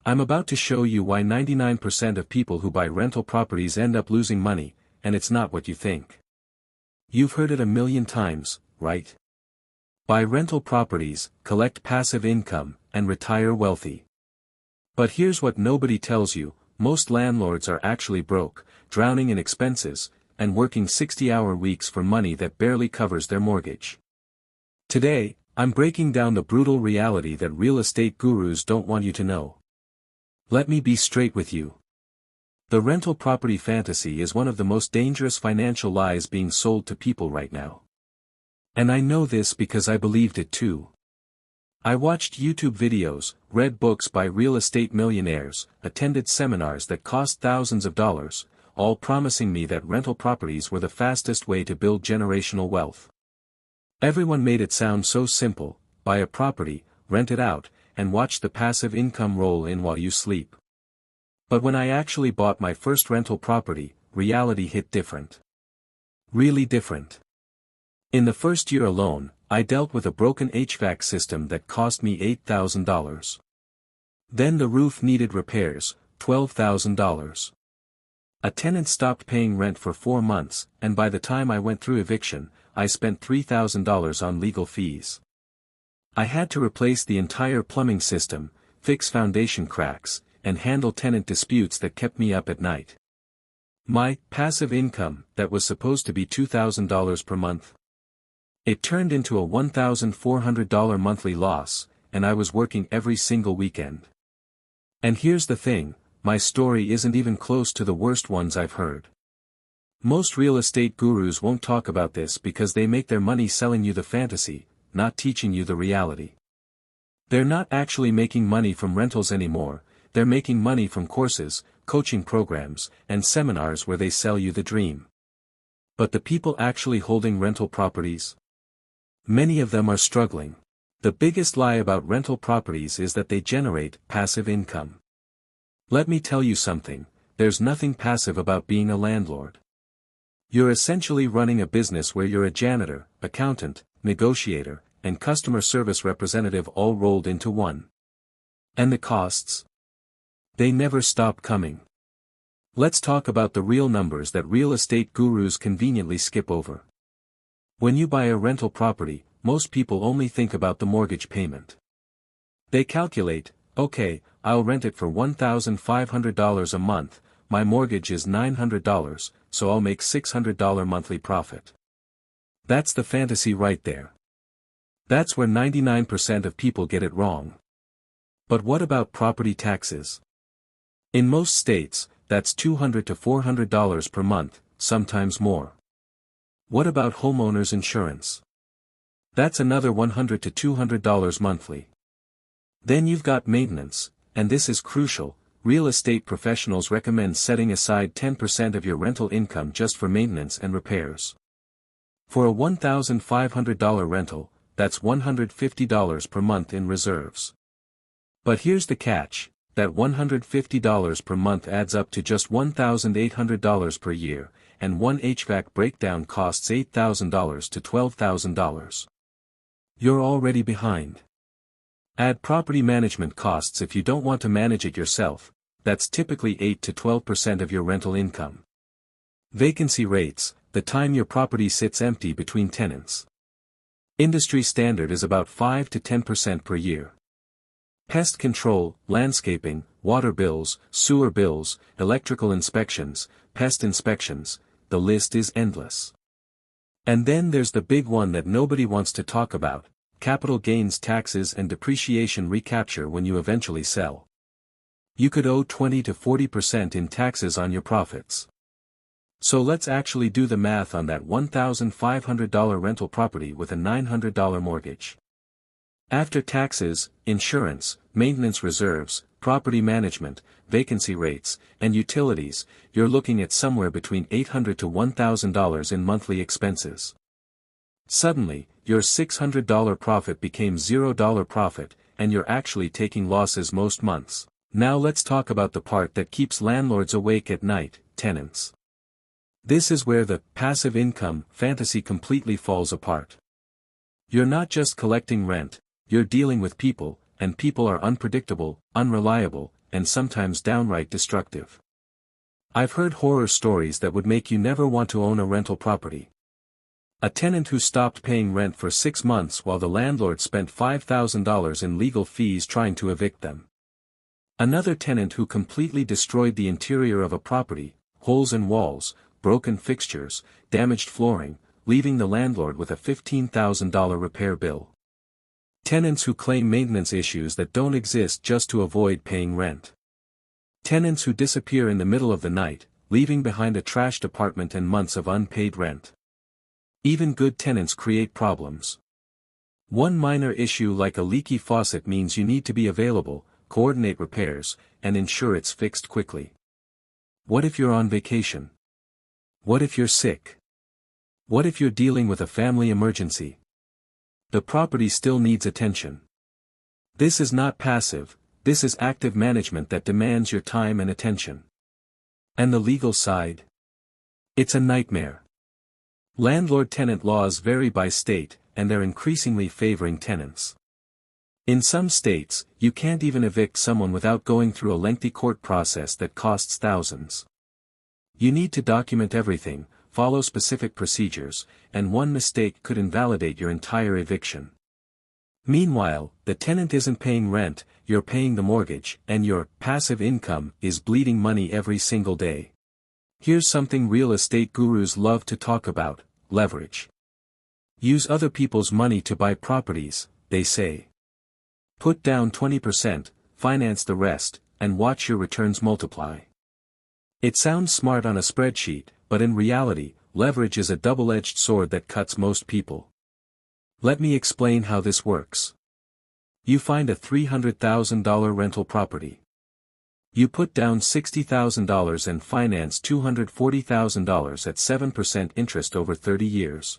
I'm about to show you why 99% of people who buy rental properties end up losing money, and it's not what you think. You've heard it a million times, right? Buy rental properties, collect passive income, and retire wealthy. But here's what nobody tells you: most landlords are actually broke, drowning in expenses, and working 60-hour weeks for money that barely covers their mortgage. Today, I'm breaking down the brutal reality that real estate gurus don't want you to know. Let me be straight with you. The rental property fantasy is one of the most dangerous financial lies being sold to people right now. And I know this because I believed it too. I watched YouTube videos, read books by real estate millionaires, attended seminars that cost thousands of dollars, all promising me that rental properties were the fastest way to build generational wealth. Everyone made it sound so simple: buy a property, rent it out, and watch the passive income roll in while you sleep. But when I actually bought my first rental property, reality hit different. Really different. In the first year alone, I dealt with a broken HVAC system that cost me $8,000. Then the roof needed repairs, $12,000. A tenant stopped paying rent for 4 months, and by the time I went through eviction, I spent $3,000 on legal fees. I had to replace the entire plumbing system, fix foundation cracks, and handle tenant disputes that kept me up at night. My passive income, that was supposed to be $2,000 per month, it turned into a $1,400 monthly loss, and I was working every single weekend. And here's the thing: my story isn't even close to the worst ones I've heard. Most real estate gurus won't talk about this because they make their money selling you the fantasy, not teaching you the reality. They're not actually making money from rentals anymore, they're making money from courses, coaching programs, and seminars where they sell you the dream. But the people actually holding rental properties? Many of them are struggling. The biggest lie about rental properties is that they generate passive income. Let me tell you something: there's nothing passive about being a landlord. You're essentially running a business where you're a janitor, accountant, negotiator, and customer service representative all rolled into one. And the costs? They never stop coming. Let's talk about the real numbers that real estate gurus conveniently skip over. When you buy a rental property, most people only think about the mortgage payment. They calculate, okay, I'll rent it for $1,500 a month, my mortgage is $900, so I'll make $600 monthly profit. That's the fantasy right there. That's where 99% of people get it wrong. But what about property taxes? In most states, that's $200 to $400 per month, sometimes more. What about homeowners insurance? That's another $100 to $200 monthly. Then you've got maintenance, and this is crucial. Real estate professionals recommend setting aside 10% of your rental income just for maintenance and repairs. For a $1,500 rental, that's $150 per month in reserves. But here's the catch: that $150 per month adds up to just $1,800 per year, and one HVAC breakdown costs $8,000 to $12,000. You're already behind. Add property management costs if you don't want to manage it yourself, that's typically 8 to 12% of your rental income. Vacancy rates, the time your property sits empty between tenants. Industry standard is about 5 to 10% per year. Pest control, landscaping, water bills, sewer bills, electrical inspections, pest inspections, the list is endless. And then there's the big one that nobody wants to talk about: capital gains taxes and depreciation recapture when you eventually sell. You could owe 20 to 40% in taxes on your profits. So let's actually do the math on that $1,500 rental property with a $900 mortgage. After taxes, insurance, maintenance reserves, property management, vacancy rates, and utilities, you're looking at somewhere between $800 to $1,000 in monthly expenses. Suddenly, your $600 profit became $0 profit, and you're actually taking losses most months. Now let's talk about the part that keeps landlords awake at night: tenants. This is where the passive income fantasy completely falls apart. You're not just collecting rent, you're dealing with people, and people are unpredictable, unreliable, and sometimes downright destructive. I've heard horror stories that would make you never want to own a rental property. A tenant who stopped paying rent for 6 months while the landlord spent $5,000 in legal fees trying to evict them. Another tenant who completely destroyed the interior of a property, holes in walls, broken fixtures, damaged flooring, leaving the landlord with a $15,000 repair bill. Tenants who claim maintenance issues that don't exist just to avoid paying rent. Tenants who disappear in the middle of the night, leaving behind a trashed apartment and months of unpaid rent. Even good tenants create problems. One minor issue like a leaky faucet means you need to be available, coordinate repairs, and ensure it's fixed quickly. What if you're on vacation? What if you're sick? What if you're dealing with a family emergency? The property still needs attention. This is not passive, this is active management that demands your time and attention. And the legal side? It's a nightmare. Landlord-tenant laws vary by state, and they're increasingly favoring tenants. In some states, you can't even evict someone without going through a lengthy court process that costs thousands. You need to document everything, follow specific procedures, and one mistake could invalidate your entire eviction. Meanwhile, the tenant isn't paying rent, you're paying the mortgage, and your passive income is bleeding money every single day. Here's something real estate gurus love to talk about: leverage. Use other people's money to buy properties, they say. Put down 20%, finance the rest, and watch your returns multiply. It sounds smart on a spreadsheet, but in reality, leverage is a double-edged sword that cuts most people. Let me explain how this works. You find a $300,000 rental property. You put down $60,000 and finance $240,000 at 7% interest over 30 years.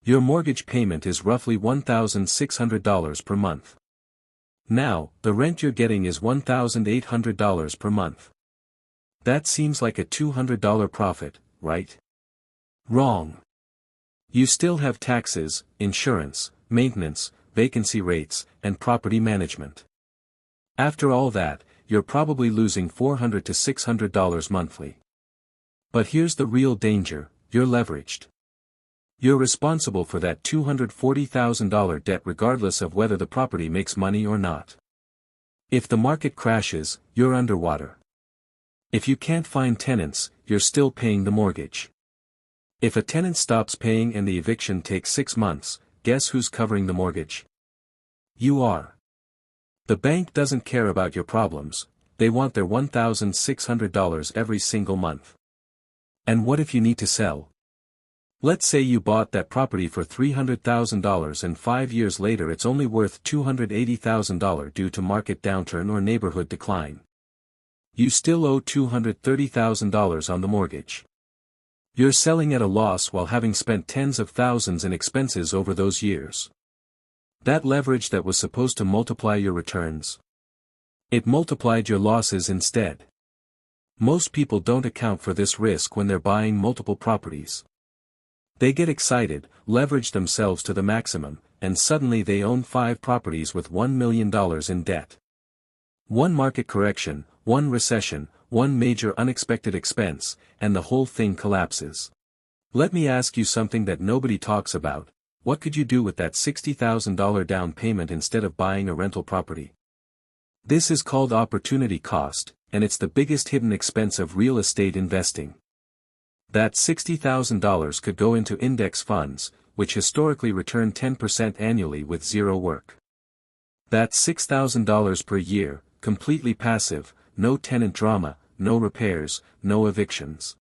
Your mortgage payment is roughly $1,600 per month. Now, the rent you're getting is $1,800 per month. That seems like a $200 profit, right? Wrong. You still have taxes, insurance, maintenance, vacancy rates, and property management. After all that, you're probably losing $400 to $600 monthly. But here's the real danger: you're leveraged. You're responsible for that $240,000 debt regardless of whether the property makes money or not. If the market crashes, you're underwater. If you can't find tenants, you're still paying the mortgage. If a tenant stops paying and the eviction takes 6 months, guess who's covering the mortgage? You are. The bank doesn't care about your problems, they want their $1,600 every single month. And what if you need to sell? Let's say you bought that property for $300,000 and 5 years later it's only worth $280,000 due to market downturn or neighborhood decline. You still owe $230,000 on the mortgage. You're selling at a loss while having spent tens of thousands in expenses over those years. That leverage that was supposed to multiply your returns, it multiplied your losses instead. Most people don't account for this risk when they're buying multiple properties. They get excited, leverage themselves to the maximum, and suddenly they own 5 properties with $1 million in debt. One market correction, one recession, one major unexpected expense, and the whole thing collapses. Let me ask you something that nobody talks about: what could you do with that $60,000 down payment instead of buying a rental property? This is called opportunity cost, and it's the biggest hidden expense of real estate investing. That $60,000 could go into index funds, which historically return 10% annually with zero work. That's $6,000 per year, completely passive, no tenant drama, no repairs, no evictions.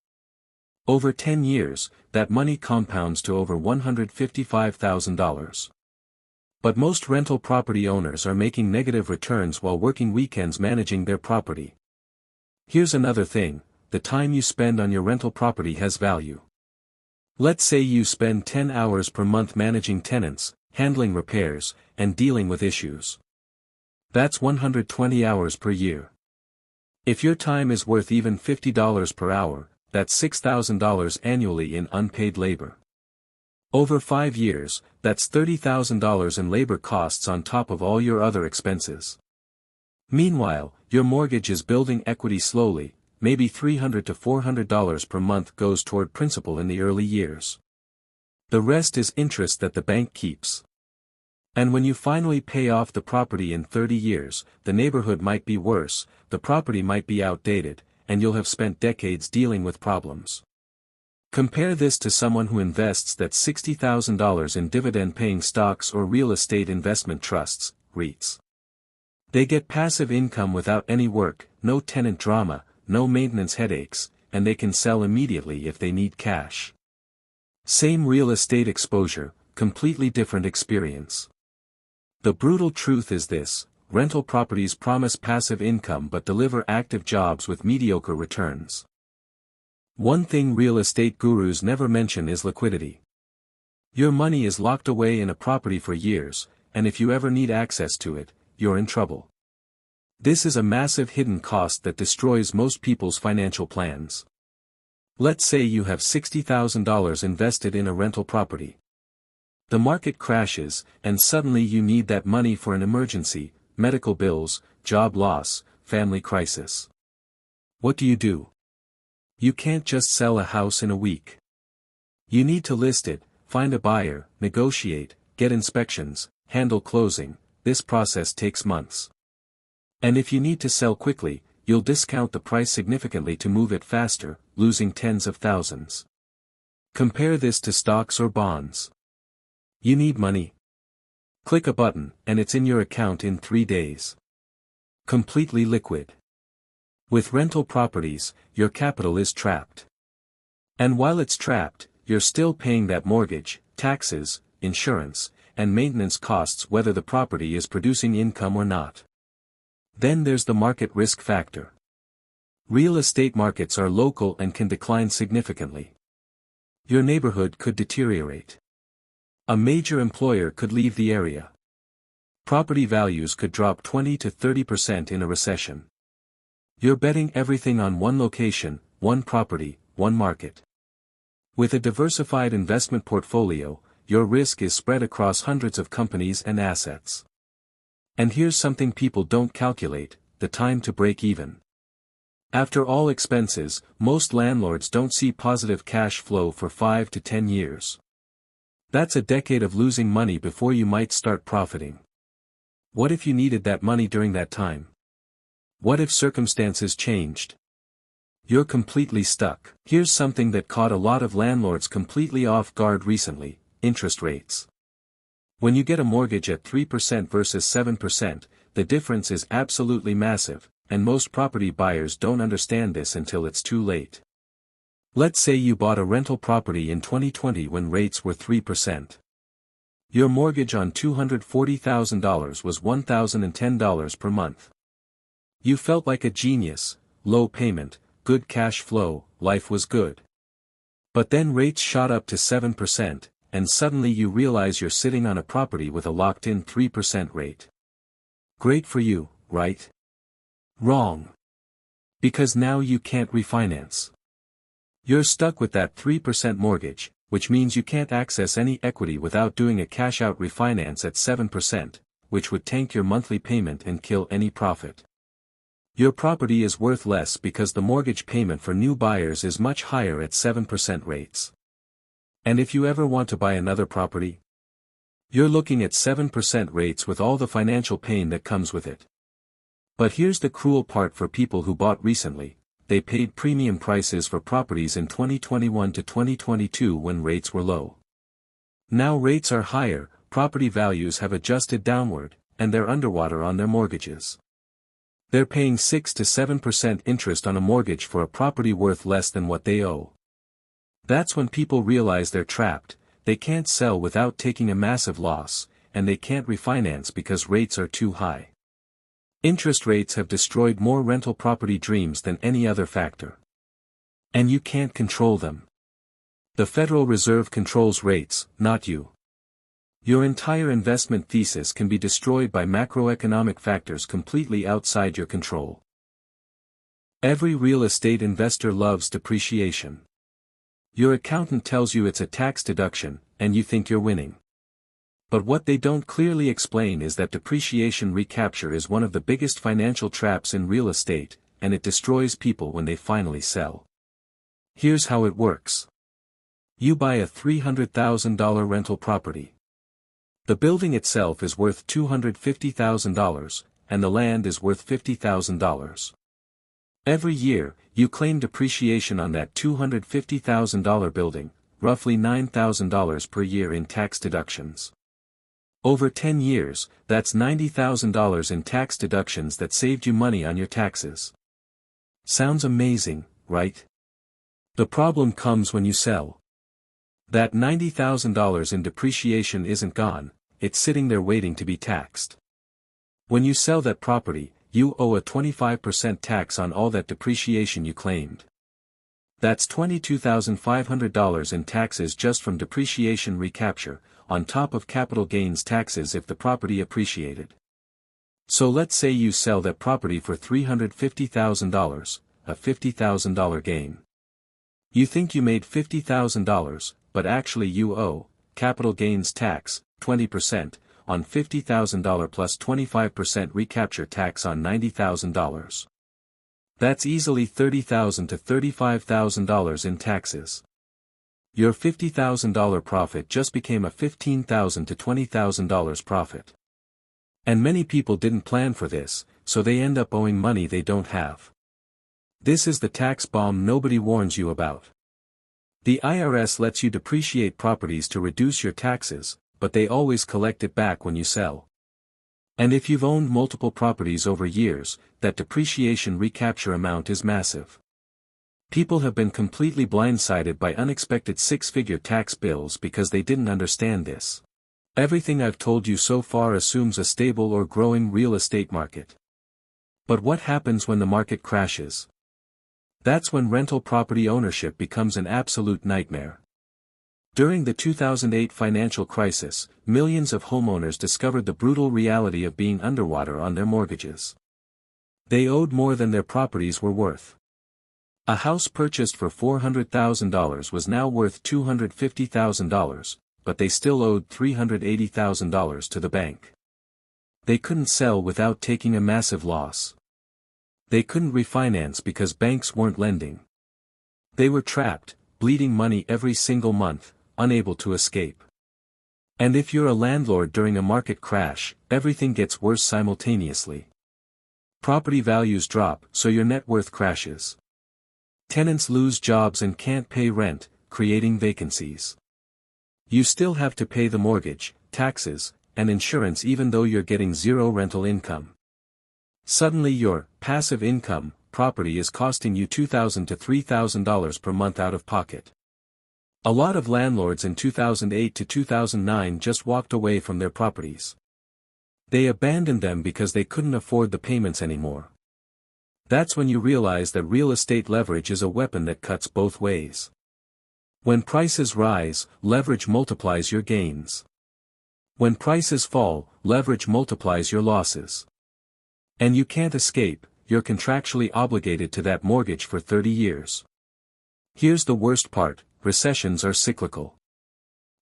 Over 10 years, that money compounds to over $155,000. But most rental property owners are making negative returns while working weekends managing their property. Here's another thing: the time you spend on your rental property has value. Let's say you spend 10 hours per month managing tenants, handling repairs, and dealing with issues. That's 120 hours per year. If your time is worth even $50 per hour, that's $6,000 annually in unpaid labor. Over 5 years, that's $30,000 in labor costs on top of all your other expenses. Meanwhile, your mortgage is building equity slowly, maybe $300 to $400 per month goes toward principal in the early years. The rest is interest that the bank keeps. And when you finally pay off the property in 30 years, the neighborhood might be worse, the property might be outdated, and you'll have spent decades dealing with problems. Compare this to someone who invests that $60,000 in dividend-paying stocks or real estate investment trusts, REITs. They get passive income without any work, no tenant drama, no maintenance headaches, and they can sell immediately if they need cash. Same real estate exposure, completely different experience. The brutal truth is this: rental properties promise passive income but deliver active jobs with mediocre returns. One thing real estate gurus never mention is liquidity. Your money is locked away in a property for years, and if you ever need access to it, you're in trouble. This is a massive hidden cost that destroys most people's financial plans. Let's say you have $60,000 invested in a rental property. The market crashes, and suddenly you need that money for an emergency, medical bills, job loss, family crisis. What do? You can't just sell a house in a week. You need to list it, find a buyer, negotiate, get inspections, handle closing. This process takes months. And if you need to sell quickly, you'll discount the price significantly to move it faster, losing tens of thousands. Compare this to stocks or bonds. You need money. Click a button, and it's in your account in 3 days. Completely liquid. With rental properties, your capital is trapped. And while it's trapped, you're still paying that mortgage, taxes, insurance, and maintenance costs whether the property is producing income or not. Then there's the market risk factor. Real estate markets are local and can decline significantly. Your neighborhood could deteriorate. A major employer could leave the area. Property values could drop 20 to 30% in a recession. You're betting everything on one location, one property, one market. With a diversified investment portfolio, your risk is spread across hundreds of companies and assets. And here's something people don't calculate: the time to break even. After all expenses, most landlords don't see positive cash flow for 5 to 10 years. That's a decade of losing money before you might start profiting. What if you needed that money during that time? What if circumstances changed? You're completely stuck. Here's something that caught a lot of landlords completely off guard recently: interest rates. When you get a mortgage at 3% versus 7%, the difference is absolutely massive, and most property buyers don't understand this until it's too late. Let's say you bought a rental property in 2020 when rates were 3%. Your mortgage on $240,000 was $1,010 per month. You felt like a genius: low payment, good cash flow, life was good. But then rates shot up to 7%, and suddenly you realize you're sitting on a property with a locked-in 3% rate. Great for you, right? Wrong. Because now you can't refinance. You're stuck with that 3% mortgage, which means you can't access any equity without doing a cash-out refinance at 7%, which would tank your monthly payment and kill any profit. Your property is worth less because the mortgage payment for new buyers is much higher at 7% rates. And if you ever want to buy another property, you're looking at 7% rates with all the financial pain that comes with it. But here's the cruel part for people who bought recently: they paid premium prices for properties in 2021 to 2022 when rates were low. Now rates are higher, property values have adjusted downward, and they're underwater on their mortgages. They're paying 6 to 7% interest on a mortgage for a property worth less than what they owe. That's when people realize they're trapped. They can't sell without taking a massive loss, and they can't refinance because rates are too high. Interest rates have destroyed more rental property dreams than any other factor. And you can't control them. The Federal Reserve controls rates, not you. Your entire investment thesis can be destroyed by macroeconomic factors completely outside your control. Every real estate investor loves depreciation. Your accountant tells you it's a tax deduction, and you think you're winning. But what they don't clearly explain is that depreciation recapture is one of the biggest financial traps in real estate, and it destroys people when they finally sell. Here's how it works. You buy a $300,000 rental property. The building itself is worth $250,000, and the land is worth $50,000. Every year, you claim depreciation on that $250,000 building, roughly $9,000 per year in tax deductions. Over 10 years, that's $90,000 in tax deductions that saved you money on your taxes. Sounds amazing, right? The problem comes when you sell. That $90,000 in depreciation isn't gone, it's sitting there waiting to be taxed. When you sell that property, you owe a 25% tax on all that depreciation you claimed. That's $22,500 in taxes just from depreciation recapture, on top of capital gains taxes if the property appreciated. So let's say you sell that property for $350,000, a $50,000 gain. You think you made $50,000, but actually you owe, capital gains tax, 20%, on $50,000 plus 25% recapture tax on $90,000. That's easily $30,000 to $35,000 in taxes. Your $50,000 profit just became a $15,000 to $20,000 profit. And many people didn't plan for this, so they end up owing money they don't have. This is the tax bomb nobody warns you about. The IRS lets you depreciate properties to reduce your taxes, but they always collect it back when you sell. And if you've owned multiple properties over years, that depreciation recapture amount is massive. People have been completely blindsided by unexpected six-figure tax bills because they didn't understand this. Everything I've told you so far assumes a stable or growing real estate market. But what happens when the market crashes? That's when rental property ownership becomes an absolute nightmare. During the 2008 financial crisis, millions of homeowners discovered the brutal reality of being underwater on their mortgages. They owed more than their properties were worth. A house purchased for $400,000 was now worth $250,000, but they still owed $380,000 to the bank. They couldn't sell without taking a massive loss. They couldn't refinance because banks weren't lending. They were trapped, bleeding money every single month, unable to escape. And if you're a landlord during a market crash, everything gets worse simultaneously. Property values drop, so your net worth crashes. Tenants lose jobs and can't pay rent, creating vacancies. You still have to pay the mortgage, taxes, and insurance even though you're getting zero rental income. Suddenly your passive income property is costing you $2,000 to $3,000 per month out of pocket. A lot of landlords in 2008 to 2009 just walked away from their properties. They abandoned them because they couldn't afford the payments anymore. That's when you realize that real estate leverage is a weapon that cuts both ways. When prices rise, leverage multiplies your gains. When prices fall, leverage multiplies your losses. And you can't escape, you're contractually obligated to that mortgage for 30 years. Here's the worst part, recessions are cyclical.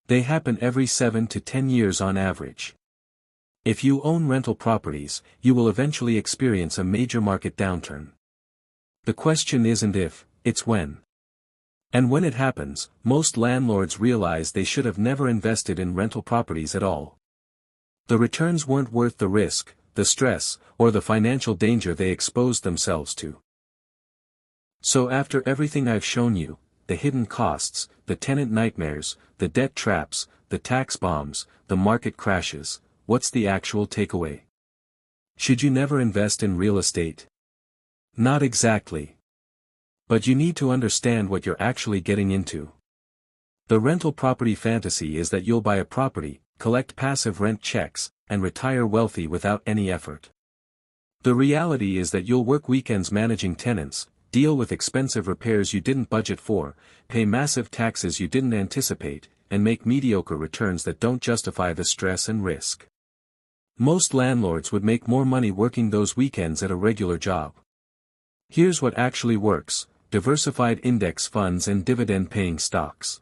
They happen every 7 to 10 years on average. If you own rental properties, you will eventually experience a major market downturn. The question isn't if, it's when. And when it happens, most landlords realize they should have never invested in rental properties at all. The returns weren't worth the risk, the stress, or the financial danger they exposed themselves to. So after everything I've shown you, the hidden costs, the tenant nightmares, the debt traps, the tax bombs, the market crashes, what's the actual takeaway? Should you never invest in real estate? Not exactly. But you need to understand what you're actually getting into. The rental property fantasy is that you'll buy a property, collect passive rent checks, and retire wealthy without any effort. The reality is that you'll work weekends managing tenants, deal with expensive repairs you didn't budget for, pay massive taxes you didn't anticipate, and make mediocre returns that don't justify the stress and risk. Most landlords would make more money working those weekends at a regular job. Here's what actually works: diversified index funds and dividend-paying stocks.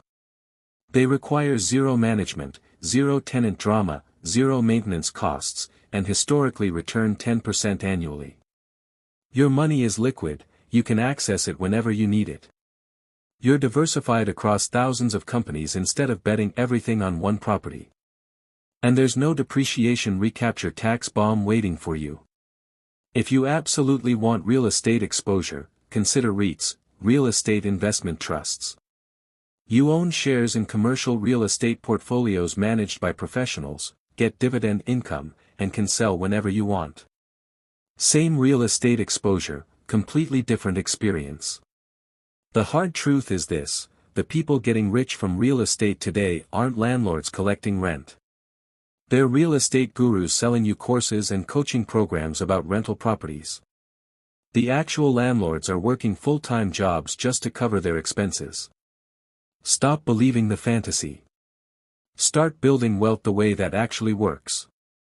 They require zero management, zero tenant drama, zero maintenance costs, and historically return 10% annually. Your money is liquid, you can access it whenever you need it. You're diversified across thousands of companies instead of betting everything on one property. And there's no depreciation recapture tax bomb waiting for you. If you absolutely want real estate exposure, consider REITs, real estate investment trusts. You own shares in commercial real estate portfolios managed by professionals, get dividend income, and can sell whenever you want. Same real estate exposure, completely different experience. The hard truth is this: the people getting rich from real estate today aren't landlords collecting rent. They're real estate gurus selling you courses and coaching programs about rental properties. The actual landlords are working full-time jobs just to cover their expenses. Stop believing the fantasy. Start building wealth the way that actually works.